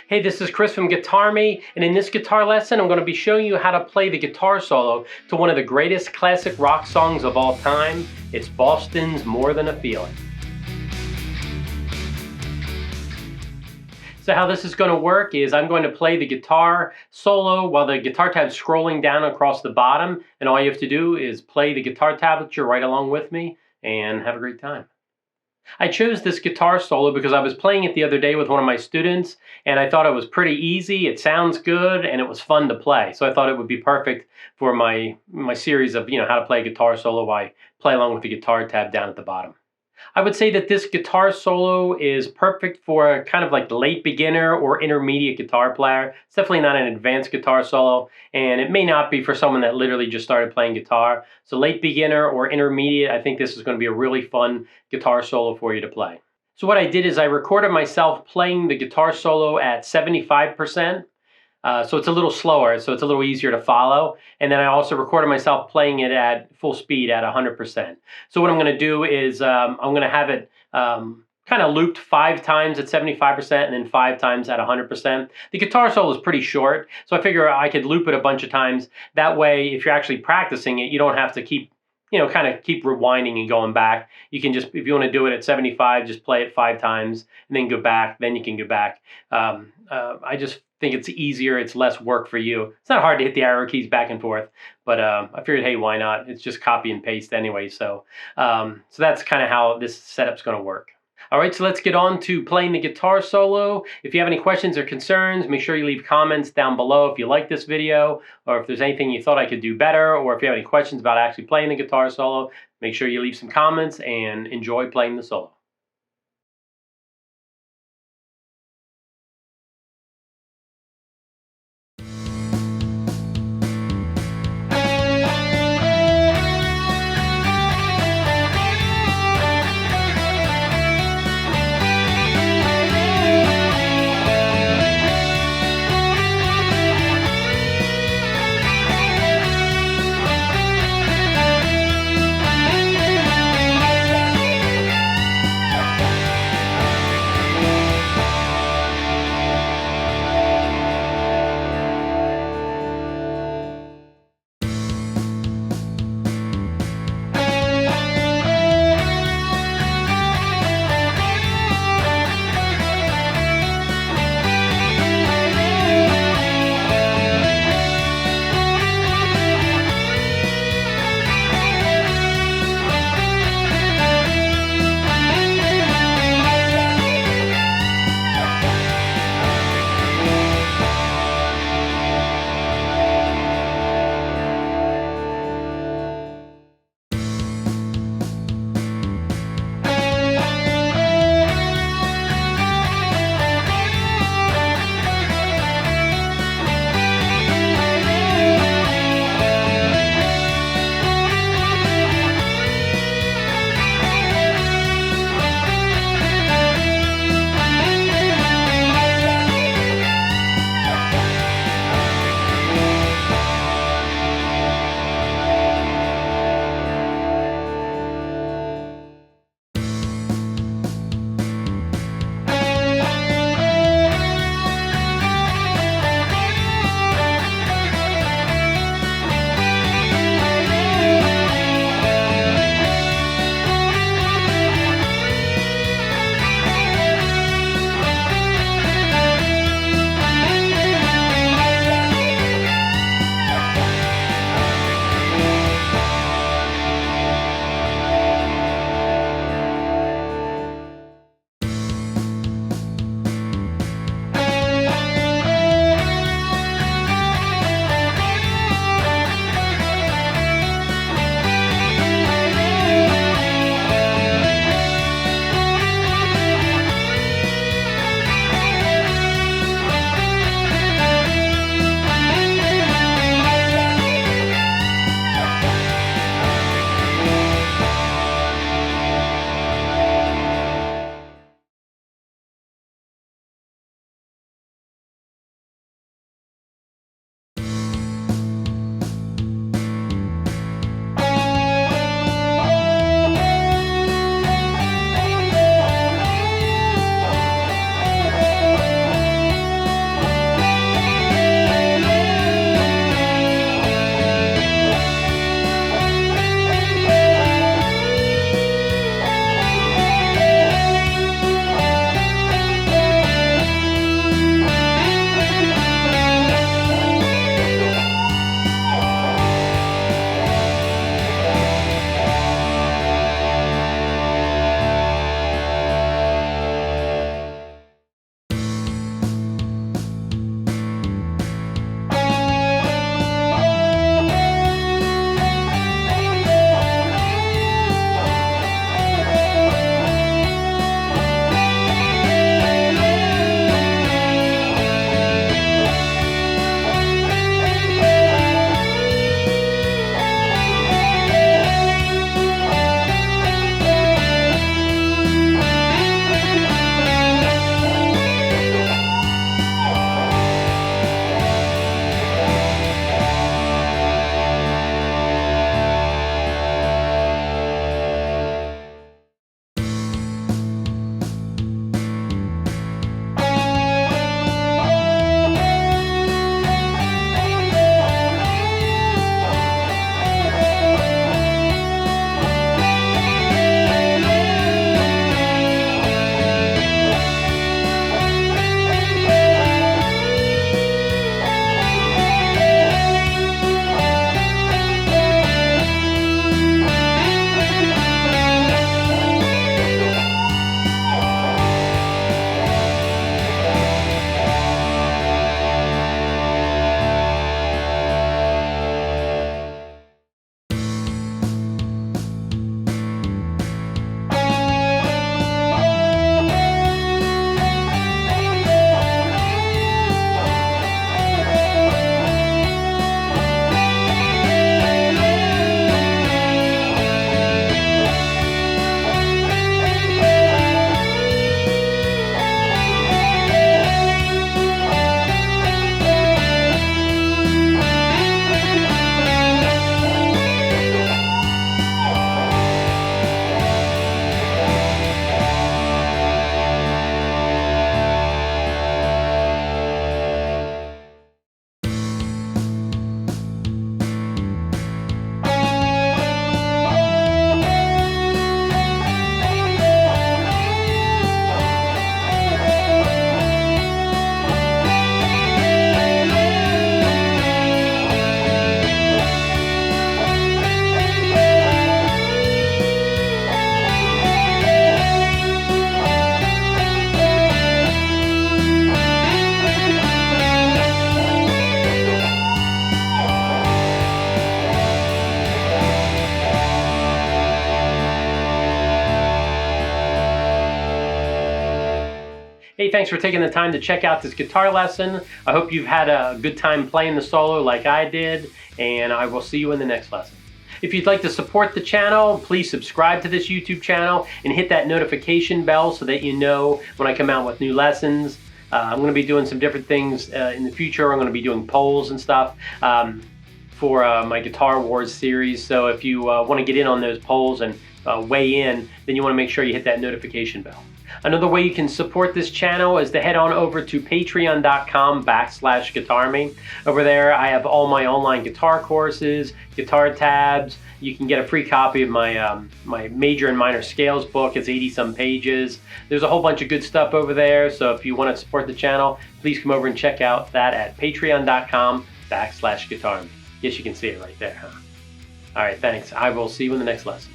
Hey, this is Chris from GuitArmy, and in this guitar lesson I'm going to be showing you how to play the guitar solo to one of the greatest classic rock songs of all time. It's Boston's More Than a Feeling. So how this is going to work is I'm going to play the guitar solo while the guitar tab's scrolling down across the bottom, and all you have to do is play the guitar tablature right along with me and have a great time. I chose this guitar solo because I was playing it the other day with one of my students and I thought it was pretty easy, it sounds good, and it was fun to play. So I thought it would be perfect for my series of how to play a guitar solo while I play along with the guitar tab down at the bottom. I would say that this guitar solo is perfect for a kind of like late beginner or intermediate guitar player. It's definitely not an advanced guitar solo, and it may not be for someone that literally just started playing guitar. So late beginner or intermediate, I think this is going to be a really fun guitar solo for you to play. So what I did is I recorded myself playing the guitar solo at 75%. So it's a little slower, so it's a little easier to follow. And then I also recorded myself playing it at full speed at 100%. So what I'm going to do is I'm going to have it kind of looped 5 times at 75% and then 5 times at 100%. The guitar solo is pretty short, so I figure I could loop it a bunch of times. That way, if you're actually practicing it, you don't have to keep kind of keep rewinding and going back. You can just, if you want to do it at 75, just play it 5 times and then go back. Then you can go back. I just think it's easier. It's less work for you. It's not hard to hit the arrow keys back and forth, but I figured, hey, why not? It's just copy and paste anyway. So that's kind of how this setup's going to work. All right, so let's get on to playing the guitar solo. If you have any questions or concerns, make sure you leave comments down below if you like this video, or if there's anything you thought I could do better, or if you have any questions about actually playing the guitar solo, make sure you leave some comments and enjoy playing the solo. Hey, thanks for taking the time to check out this guitar lesson. I hope you've had a good time playing the solo like I did, and I will see you in the next lesson. If you'd like to support the channel, please subscribe to this YouTube channel and hit that notification bell so that you know when I come out with new lessons. I'm going to be doing some different things in the future. I'm going to be doing polls and stuff for my Guitar Wars series. So if you want to get in on those polls and weigh in, then you want to make sure you hit that notification bell. Another way you can support this channel is to head on over to patreon.com/GuitArmy. Over there, I have all my online guitar courses, guitar tabs. You can get a free copy of my my major and minor scales book. It's 80-some pages. There's a whole bunch of good stuff over there. So if you want to support the channel, please come over and check out that at patreon.com/GuitArmy. Yes, you can see it right there, huh? All right, thanks. I will see you in the next lesson.